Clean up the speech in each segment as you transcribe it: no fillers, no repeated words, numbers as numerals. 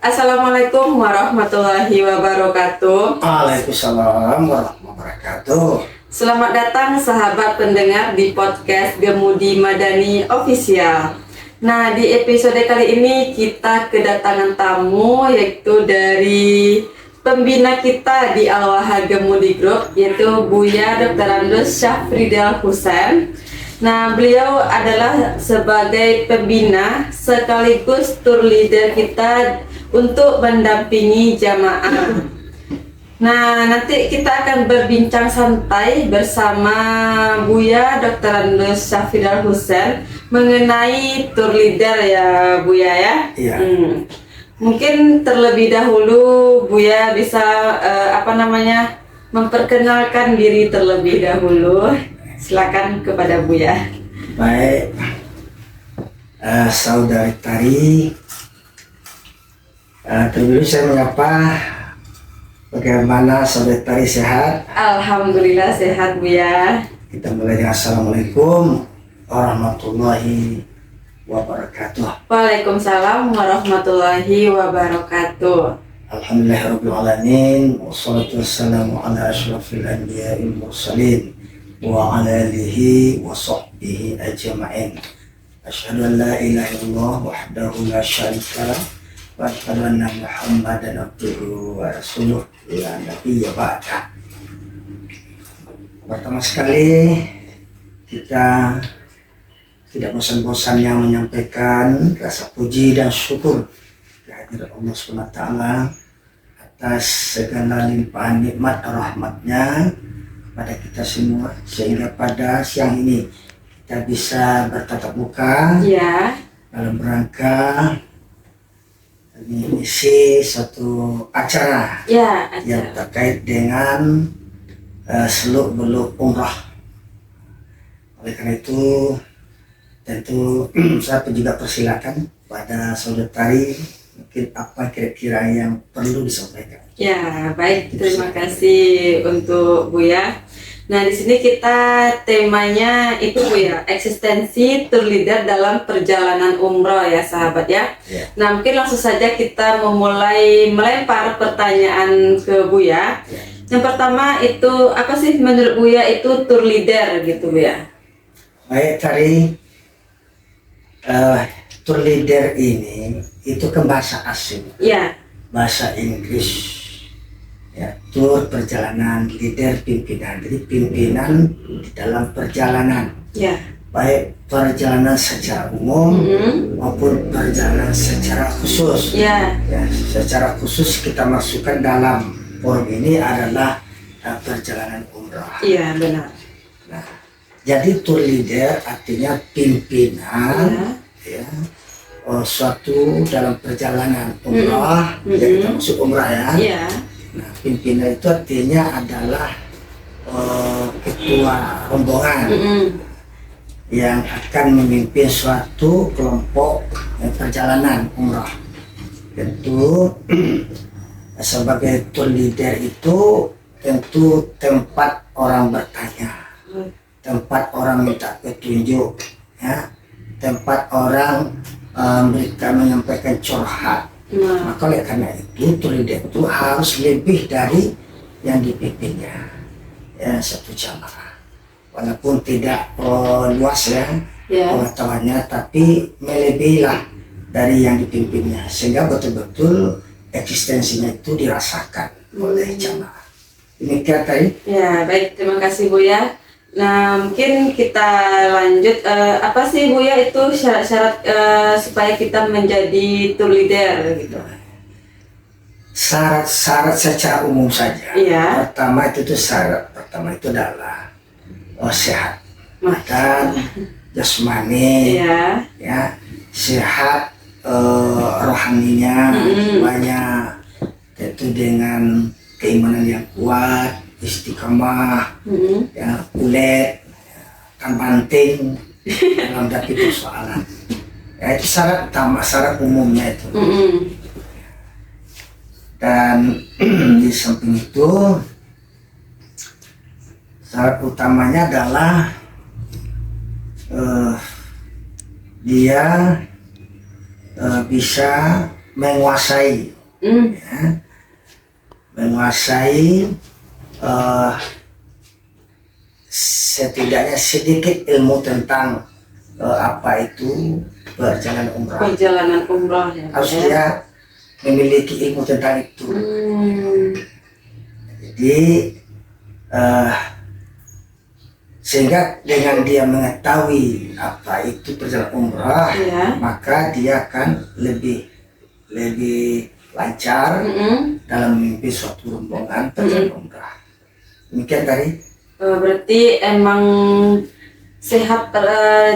Assalamualaikum warahmatullahi wabarakatuh. Waalaikumsalam warahmatullahi wabarakatuh. Selamat datang sahabat pendengar di podcast Gemudi Madani Official. Nah, di episode kali ini kita kedatangan tamu yaitu dari pembina kita di Al-Waha Gemudi Group, yaitu Buya Dr. Andus Syafridal Husain. Nah, beliau adalah sebagai pembina sekaligus tour leader kita untuk mendampingi jamaah. Nah, nanti kita akan berbincang santai bersama Buya Dr. Andus Syafridal Husain mengenai tour leader ya, Buya ya. Iya. Mungkin terlebih dahulu Buya bisa memperkenalkan diri terlebih dahulu. Silakan kepada Buya. Baik, saudari Tari, terlebih dahulu saya menyapa. Bagaimana saudari Tari, sehat? Alhamdulillah sehat Buya. Kita mulai dengan Assalamualaikum warahmatullahi wabarakatuh. Waalaikumsalam warahmatullahi wabarakatuh. Alhamdulillahirrabbilalamin. Wassalatu wassalamu ala asyrafil anbiya'il mursalin wa ala alihi wa sahbihi ajma'in. Asyhadu an la ilaha illallah wahdahu la syarika lah wa asyhadu anna Muhammadan abduhu wa rasuluh la nabiyya ba'dah. Pertama sekali kita tidak bosan-bosannya menyampaikan rasa puji dan syukur kehadirat Allah SWT atas segala limpahan nikmat rahmatnya pada kita semua, sehingga pada siang ini kita bisa bertatap muka dalam rangka mengisi suatu acara yang terkait dengan seluk-beluk umrah. Oleh karena itu tentu saya juga persilakan pada saudara Tari, mungkin apa kira-kira yang perlu disampaikan. Ya, baik, terima kasih untuk Buya. Nah, di sini kita temanya itu Buya, eksistensi tour leader dalam perjalanan umroh ya sahabat ya. Nah, mungkin langsung saja kita memulai melempar pertanyaan ke Buya. Yang pertama itu apa sih menurut Buya itu tour leader gitu Buya? Baik Tari, tour leader ini itu kan bahasa asing, bahasa Inggris. Ya, tour perjalanan, leader pimpinan, jadi pimpinan di dalam perjalanan, baik perjalanan secara umum maupun perjalanan secara khusus. Ya, secara khusus kita masukkan dalam forum ini adalah perjalanan umrah. Iya, benar. Nah, jadi tour leader artinya pimpinan, suatu dalam perjalanan umrah, ya kita masuk umrah ya. Nah, pimpinan itu artinya adalah ketua rombongan yang akan memimpin suatu kelompok perjalanan umrah. Tentu sebagai tour leader itu tentu tempat orang bertanya, tempat orang minta petunjuk, tempat orang menyampaikan curhat. Maka oleh karena itu tour leader itu harus lebih dari yang dipimpinnya, satu jamaah, walaupun tidak luas pengetahuannya, tapi melebihilah dari yang dipimpinnya, sehingga betul-betul eksistensinya itu dirasakan oleh jamaah. Demikian tadi. Ya, baik, terima kasih Buya. Nah, mungkin kita lanjut, apa sih Buya itu syarat-syarat supaya kita menjadi tour leader gitu? Syarat-syarat secara umum saja. Pertama itu syarat pertama itu adalah sehat, makan, jasmani, sehat rohaninya, banyak, itu dengan keimanan yang kuat, istiqamah, kulit, kan banting dalam dapet persoalan. Ya, itu syarat utama, syarat umumnya itu. Dan di samping itu syarat utamanya adalah dia bisa menguasai, ya, menguasai setidaknya sedikit ilmu tentang apa itu perjalanan umrah. Perjalanan umrah ya. Harus dia memiliki ilmu tentang itu. Jadi sehingga dengan dia mengetahui apa itu perjalanan umrah, maka dia akan lebih lancar dalam memimpin suatu rombongan perjalanan umrah. Demikian tadi. Berarti emang sehat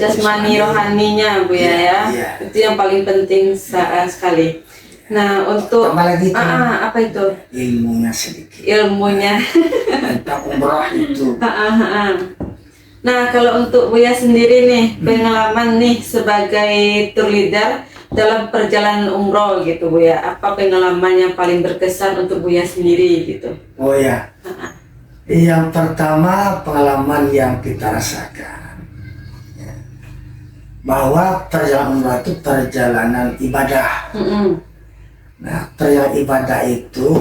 jasmani rohaninya Bu ya. Itu yang paling penting sekali. Nah untuk lagi apa itu? Ilmunya sedikit. Ilmunya tentang umrah itu. Nah kalau untuk Buya sendiri nih, pengalaman nih sebagai tour leader dalam perjalanan umroh gitu Buya, apa pengalaman yang paling berkesan untuk Buya sendiri gitu? Oh ya. Yang pertama pengalaman yang kita rasakan ya, bahwa perjalanan umrah itu perjalanan ibadah. Nah perjalanan ibadah itu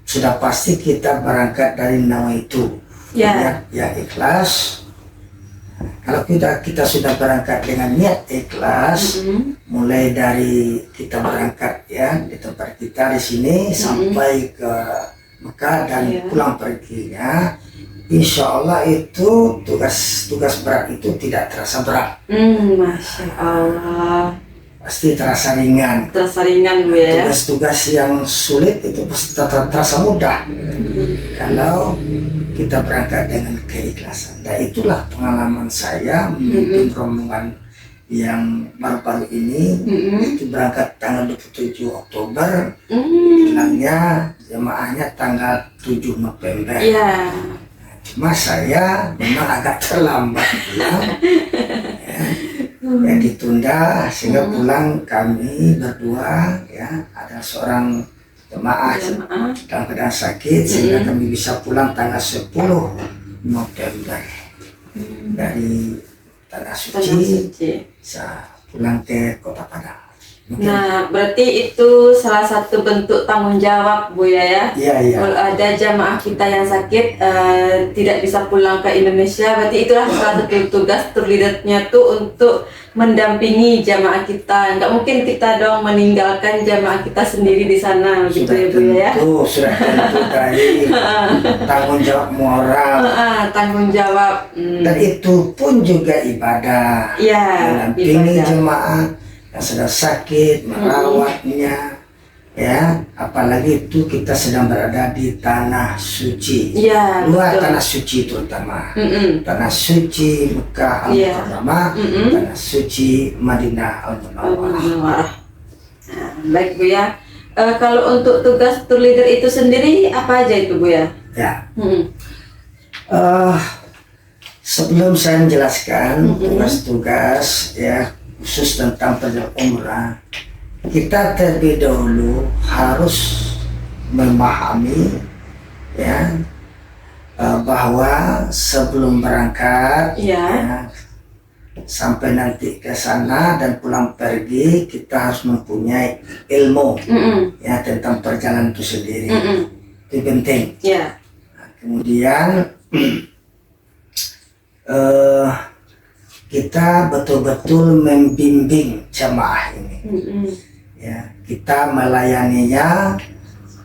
sudah pasti kita berangkat dari nama itu ya ikhlas. Kalau kita sudah berangkat dengan niat ikhlas, mulai dari kita berangkat ya di tempat kita di sini sampai ke Mekah dan pulang perginya, insya Allah itu tugas berat itu tidak terasa berat. Masya Allah. Pasti terasa ringan. Terasa ringan Bu ya. Tugas-tugas yang sulit itu pasti terasa mudah. Kalau kita berangkat dengan keikhlasan. Dan itulah pengalaman saya memimpin rombongan yang baru-baru ini, itu berangkat tanggal 27 Oktober, pulangnya jemaahnya tanggal 7 November. Nah, cuma saya memang agak terlambat pulang, ya ditunda sehingga pulang kami berdua ya, ada seorang jemaah dalam keadaan sakit sehingga kami bisa pulang tanggal 10 November dari Tanah Suci. Bisa pulang ke Kota Padang. Nah, berarti itu salah satu bentuk tanggung jawab Bu ya. Iya. Kalau ada jamaah kita yang sakit tidak bisa pulang ke Indonesia, berarti itulah salah satu tugas tour leader-nya tuh untuk mendampingi jamaah kita. Nggak mungkin kita dong meninggalkan jamaah kita sendiri di sana, gitu ya Bu ya. Sudah tentu dari tanggung jawab moral. Tanggung jawab. Dan itu pun juga ibadah. Mendampingi jemaah yang sedang sakit, merawatnya, ya. Apalagi itu kita sedang berada di tanah suci. Luar tanah suci terutama. Tanah suci Mekah Al-Mukarramah, tanah suci Madinah Al-Munawwarah. Baik Bu ya. Kalau untuk tugas tour leader itu sendiri apa aja itu Bu ya? Sebelum saya menjelaskan tugas-tugas ya khusus tentang perjalanan umrah, kita terlebih dahulu harus memahami ya bahwa sebelum berangkat ya, sampai nanti ke sana dan pulang pergi kita harus mempunyai ilmu ya tentang perjalanan itu sendiri. Itu penting. Nah, kemudian kita betul-betul membimbing jemaah ini, ya kita melayaninya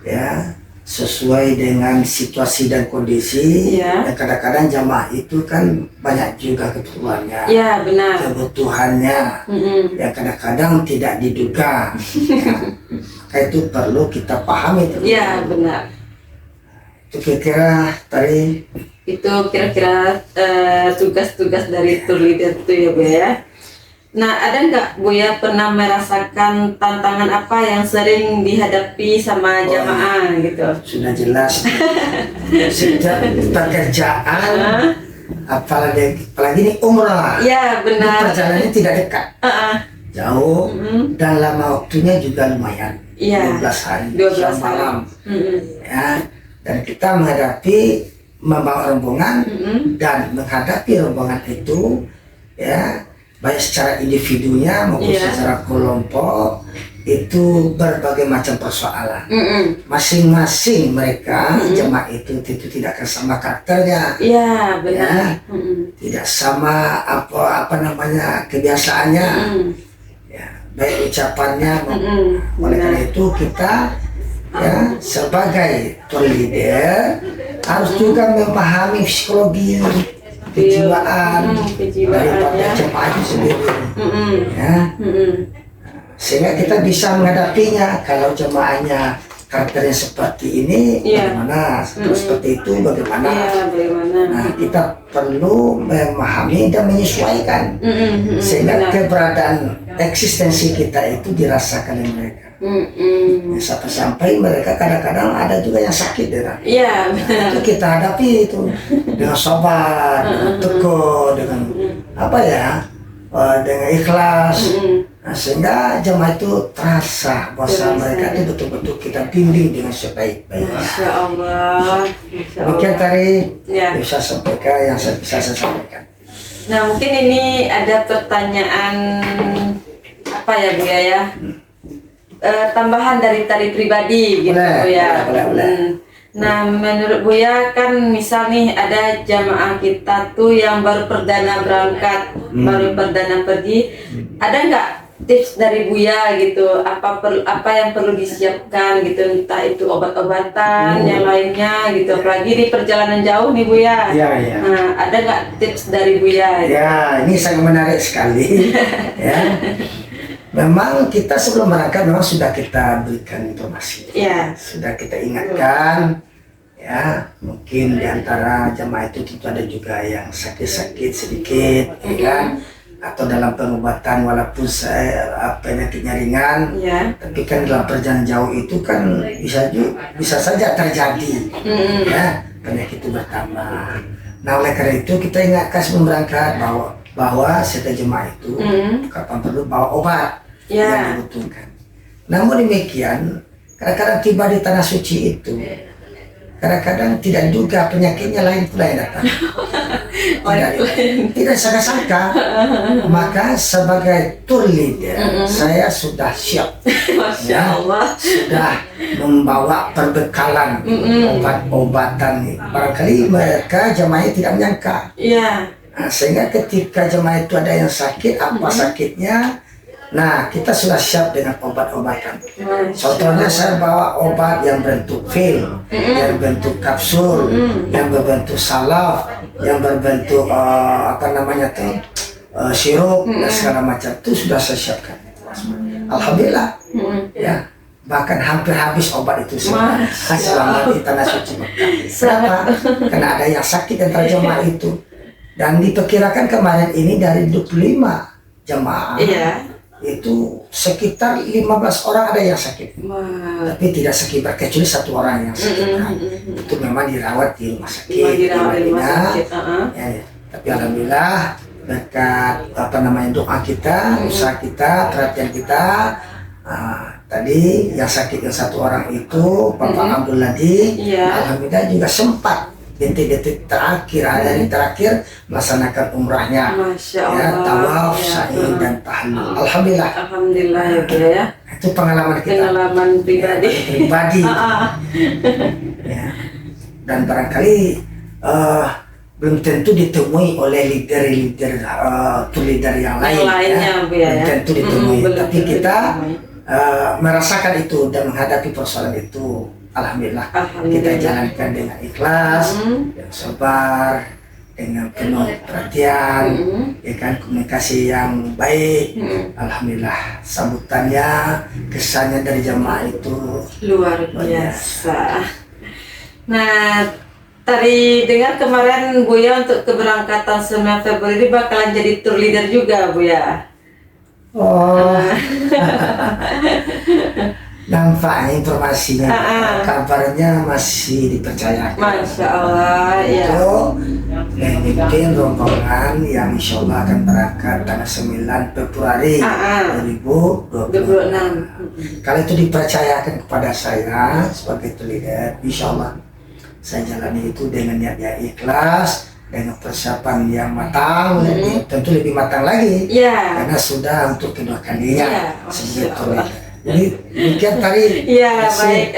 ya sesuai dengan situasi dan kondisi. Dan kadang-kadang jemaah itu kan banyak juga keperluannya, kebutuhannya, yang kadang-kadang tidak diduga. Maka itu perlu kita pahami terus. Benar. Itu kira-kira tadi. Itu kira-kira tugas-tugas dari tour leader itu ya Bu ya. Nah ada nggak Bu ya pernah merasakan tantangan apa yang sering dihadapi sama jamaah gitu? Sudah jelas. Sejak pekerjaan, apalagi ini umrah. Benar. Perjalanannya tidak dekat, jauh, dan lama waktunya juga lumayan. 12 hari, 12 malam. Ya, dan kita membawa rombongan dan menghadapi rombongan itu ya baik secara individunya maupun secara kelompok itu berbagai macam persoalan. Masing-masing mereka jemaah itu tidak akan sama karakternya. Iya, benar. Ya, tidak sama apa namanya kebiasaannya. Ya, baik ucapannya. Oleh karena itu kita ya sebagai tour leader harus juga memahami psikologi kejiwaan daripada jemaah itu sendiri. Ya. Sehingga kita bisa menghadapinya. Kalau jemaahnya karakternya seperti ini, bagaimana? Kalau seperti itu, bagaimana? Nah, kita perlu memahami dan menyesuaikan, sehingga keberadaan eksistensi kita itu dirasakan oleh mereka. Sampai mereka kadang-kadang ada juga yang sakit dengan. Itu kita hadapi itu dengan sabar, dengan teguh, dengan dengan ikhlas. Nah, sehingga jemaah itu terasa bahwa mereka itu betul-betul kita bimbing dengan sebaik-baiknya. Masya Allah. Mungkin tadi bisa sampaikan yang bisa saya sampaikan. Nah, mungkin ini ada pertanyaan apa ya Bu ya? Tambahan dari tadi pribadi gitu Bu ya. Nah, menurut Buya kan misal nih ada jamaah kita tuh yang baru perdana berangkat, baru perdana pergi, ada nggak tips dari Buya gitu, apa yang perlu disiapkan gitu, entah itu obat-obatan yang lainnya gitu, apalagi di perjalanan jauh nih Buya. Nah, ada nggak tips dari Buya? Ya, ini sangat menarik sekali. Ya. Memang kita sebelum berangkat memang sudah kita berikan informasi, sudah kita ingatkan, ya mungkin diantara jemaah itu ada juga yang sakit-sakit sedikit, ya kan, atau dalam pengobatan walaupun penyakitnya ringan, tapi kan dalam perjalanan jauh itu kan bisa saja terjadi, ya penyakit itu bertambah. Nah oleh karena itu kita ingatkan sebelum berangkat bahwa setiap jemaah itu kapan perlu bawa obat yang dibutuhkan. Namun demikian, kadang-kadang tiba di tanah suci itu, kadang-kadang tidak juga penyakitnya lain pula yang datang. Tidak sangka-sangka. Maka sebagai tour leader, saya sudah siap. Masya Allah. Sudah membawa perbekalan obat-obatan. Barangkali mereka jemaahnya tidak menyangka. Nah, sehingga ketika jemaah itu ada yang sakit, apa sakitnya, nah kita sudah siap dengan obat-obatan. Contohnya saya bawa obat yang berbentuk pil, yang berbentuk kapsul, yang berbentuk salaf, yang berbentuk sirup dan segala macam itu sudah saya siapkan. Alhamdulillah, ya bahkan hampir habis obat itu selama di tanah suci Mekah. Kenapa? Karena ada yang sakit antara jemaah itu. Dan diperkirakan kemarin ini dari 25 jemaah itu sekitar 15 orang ada yang sakit. Tapi tidak sakit kecuali satu orang yang sakit. Itu memang dirawat di rumah sakit. Tapi alhamdulillah berkat doa kita, usaha kita, perhatian kita, tadi yang sakit yang satu orang itu Bapak Abdul Ladi, alhamdulillah juga sempat detik-detik terakhir, hari terakhir melaksanakan umrahnya, tawaf, sa'i dan tahlul. Alhamdulillah. Alhamdulillah ya. Itu pengalaman kita. Pengalaman pribadi. Ya. Dan barangkali belum tentu ditemui oleh leader-leader yang lain. Belum tentu ditemui. Tapi kita merasakan itu dan menghadapi persoalan itu. Alhamdulillah, kita jalankan dengan ikhlas, yang sabar, dengan penuh perhatian, ya kan, komunikasi yang baik. Alhamdulillah, sambutannya, kesannya dari jamaah itu luar biasa. Nah, tadi dengar kemarin Buya untuk keberangkatan 9 Februari bakalan jadi tour leader juga Buya. Nampaknya informasinya, kabarnya masih dipercayakan. Masya Allah, untuk memimpin rombongan yang insya Allah akan berangkat tanggal 9 Februari 2026. Kalau itu dipercayakan kepada saya sebagai leader, insya Allah saya jalani itu dengan niat yang ikhlas, dengan persiapan yang matang, tentu lebih matang lagi, karena sudah untuk kedua kalinya sebagai leader. Jadi demikian tadi. Iya, baik.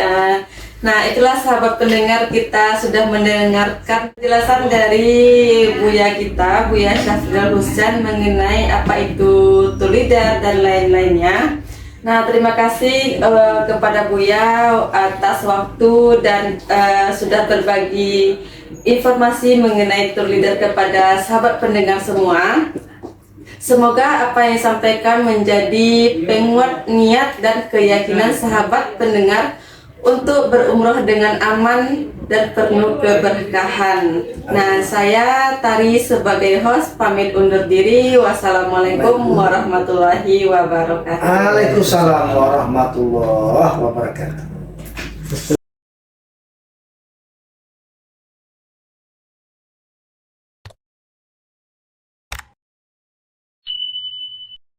Nah, itulah sahabat pendengar, kita sudah mendengarkan penjelasan dari Buya kita, Buya Syafril Husain, mengenai apa itu tour leader dan lain-lainnya. Nah, terima kasih kepada Buya atas waktu dan sudah berbagi informasi mengenai tour leader kepada sahabat pendengar semua. Semoga apa yang disampaikan menjadi penguat niat dan keyakinan sahabat pendengar untuk berumroh dengan aman dan penuh keberkahan. Nah, saya Tari sebagai host pamit undur diri. Wassalamualaikum warahmatullahi wabarakatuh. Waalaikumsalam warahmatullahi wabarakatuh.